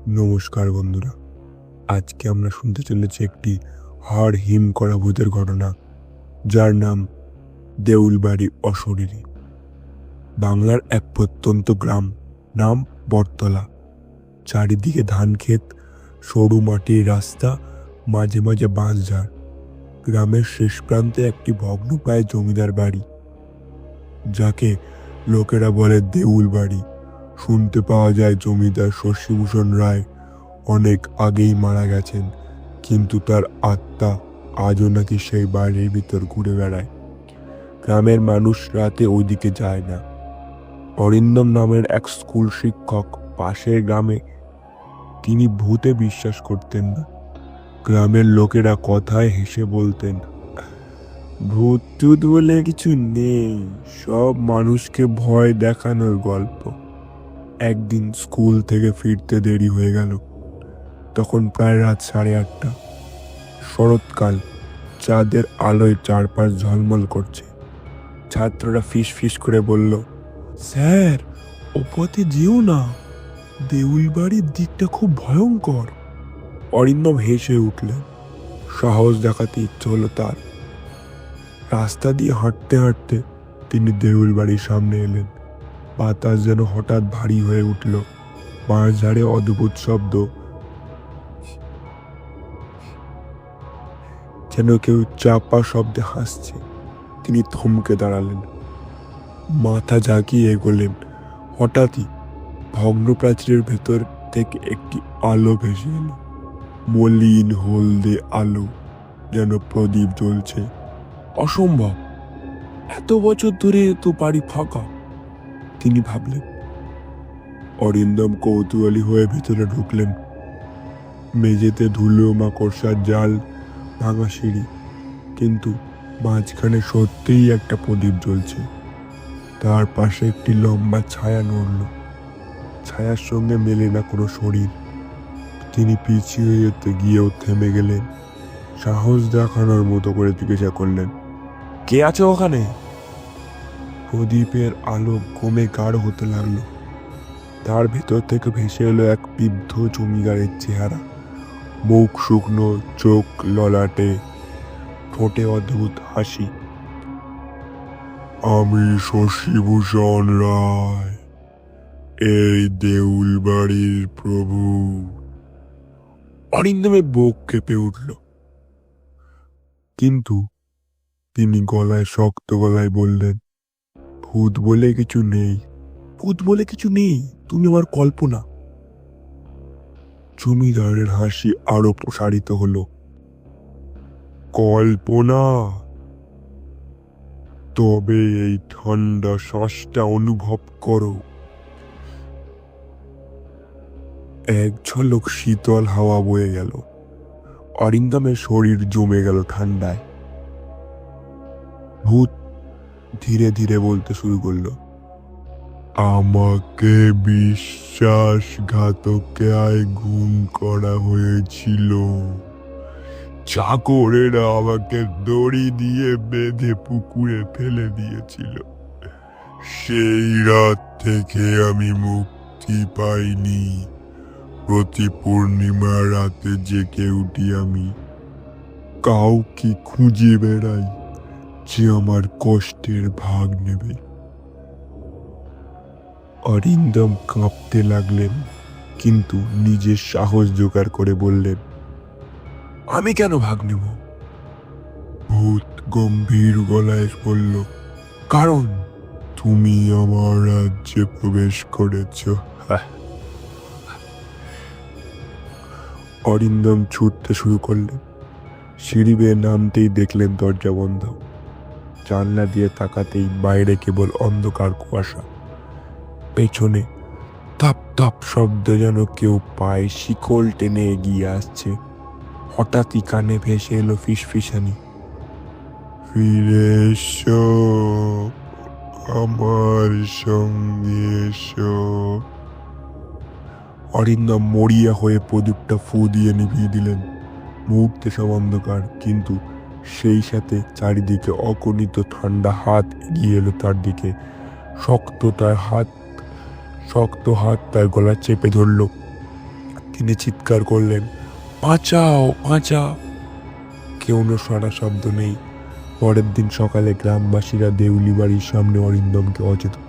নমস্কার বন্ধুরা, আজকে আমরা শুনতে চলেছি একটি হাড় হিম করা ভূতের ঘটনা, যার নাম দেউলবাড়ি অশরীরী। বাংলার এক প্রত্যন্ত গ্রাম, নাম বটতলা। চারিদিকে ধান ক্ষেত, সরু মাটির রাস্তা, মাঝে মাঝে বাঁশঝাড়। গ্রামের শেষ প্রান্তে একটি ভগ্নপ্রায় জমিদার বাড়ি, যাকে লোকেরা বলে দেউল বাড়ি। শুনতে পাওয়া যায় জমিদার শশীভূষণ রায় অনেক আগেই মারা গেছেন, কিন্তু তার আত্মা আজও নাকি সেই বাড়ির ভিতর ঘুরে বেড়ায়। গ্রামের মানুষ রাতে ওইদিকে যায় না। অরিন্দম নামের এক স্কুল শিক্ষক পাশের গ্রামে, তিনি ভূতে বিশ্বাস করতেন না। গ্রামের লোকেরা কথায় হেসে বলতেন, ভূত টুত বলে কিছু নেই, সব মানুষকে ভয় দেখানোর গল্প। একদিন স্কুল থেকে ফিরতে দেরি হয়ে গেল। তখন প্রায় রাত 8:30। শরৎকাল, চাঁদের আলোয় চারপাশ ঝলমল করছে। ছাত্ররা ফিস ফিস করে বলল, স্যার, ও পথে যেও না, দেউল বাড়ির দিকটা খুব ভয়ঙ্কর। অরিন্দম হেসে উঠলেন। সাহস দেখাতে ইচ্ছে হলো তার। রাস্তা দিয়ে হাঁটতে হাঁটতে তিনি দেউল বাড়ির সামনে এলেন। বাতাস যেন হঠাৎ ভারী হয়ে উঠল। বাঁশঝাড়ে অদ্ভুত শব্দ, যেন কেউ চাপা শব্দে হাসছে। তিনি থমকে দাঁড়ালেন, মাথা ঝাঁকিয়ে এগোলেন। হঠাৎই ভগ্ন প্রাচীরের ভেতর থেকে একটি আলো ভেসে এলো। মলিন হলদে আলো, যেন প্রদীপ জ্বলছে। অসম্ভব, এত বছর ধরে তো বাড়ি ফাঁকা, তিনি ভাবলেন। অরিন্দম কৌতূহলী হয়ে ভেতরে ঢুকলেন। মেঝেতে ধুলো, মাকড়সার জাল, ভাঙা সিঁড়ি, কিন্তু মাঝখানে সত্যিই একটা প্রদীপ জ্বলছে। তার পাশে একটি লম্বা ছায়া নড়ল। ছায়ার সঙ্গে মেলে না কোনো শরীর। তিনি পিছিয়ে যেতে গিয়েও থেমে গেলেন। সাহস দেখানোর মতো করে জিজ্ঞাসা করলেন, কে আছে ওখানে? প্রদীপের আলো কমে গাঢ় হতে লাগলো। তার ভেতর থেকে ভেসে এলো এক বৃদ্ধ জমিদারের চেহারা। মুখ শুকনো, চোখ ললাটে, ঠোঁটে অদ্ভুত হাসি। আমি শশীভূষণ রায়, এই দেউল বাড়ির প্রভু। অরিন্দমের বুক কেঁপে উঠল, কিন্তু তিনি শক্ত গলায় বললেন, ভূত বলে কিছু নেই, ভূত বলে কিছু নেই, তুমি আমার কল্পনা। জমিদারের হাসি আরো প্রসারিত হলো। কল্পনা? তবে এই ঠান্ডা শ্বাসটা অনুভব করো। এক ঝলক শীতল হাওয়া বয়ে গেল। অরিন্দমের শরীর জমে গেল ঠান্ডায়। ভূত ধীরে ধীরে বলতে শুরু করলো, আমাকে বিশ্বাসঘাতকতায় গুম করা হয়েছিল। চাকরেরা আমাকে দড়ি দিয়ে বেঁধে পুকুরে ফেলে দিয়েছিল। সেই রাত থেকে আমি মুক্তি পাইনি। প্রতি পূর্ণিমা রাতে জেগে উঠি আমি, কাউকে খুঁজে বেড়াই যে আমার কষ্টের ভাগ নেবে। অরিন্দম কাঁপতে লাগলেন, কিন্তু নিজের সাহস জোগাড় করে বললেন, আমি কেন ভাগ নেব? ভূত গম্ভীর গলায় বলল, কারণ তুমি আমার রাজ্যে প্রবেশ করেছ। অরিন্দম ছুটতে শুরু করলেন। সিঁড়ি বেয়ে নামতেই দেখলেন দরজা বন্ধ। জানলা দিয়ে তাকাতেই বাইরে কেবল অন্ধকার কুয়াশা। পেছনে ধপ ধপ শব্দ, যেন কেউ পায়ে শিকল টেনে এগিয়ে আসছে। হঠাৎই কানে ভেসে এলো ফিসফিসানি, ফিরে এসো, আমার সঙ্গে এসো। অরিন্দম মরিয়া হয়ে প্রদীপটা ফু দিয়ে নিভিয়ে দিলেন। মুহূর্তে সব অন্ধকার, কিন্তু সেই সাথে চারিদিকে অগণিত ঠান্ডা হাত এগিয়ে এলো তার দিকে। শক্ত হাত তার গলা চেপে ধরল। তিনি চিৎকার করলেন, বাঁচাও বাঁচাও। কেউ সারা শব্দ নেই। পরের দিন সকালে গ্রামবাসীরা দেউলি বাড়ির সামনে অরিন্দমকে অচেতন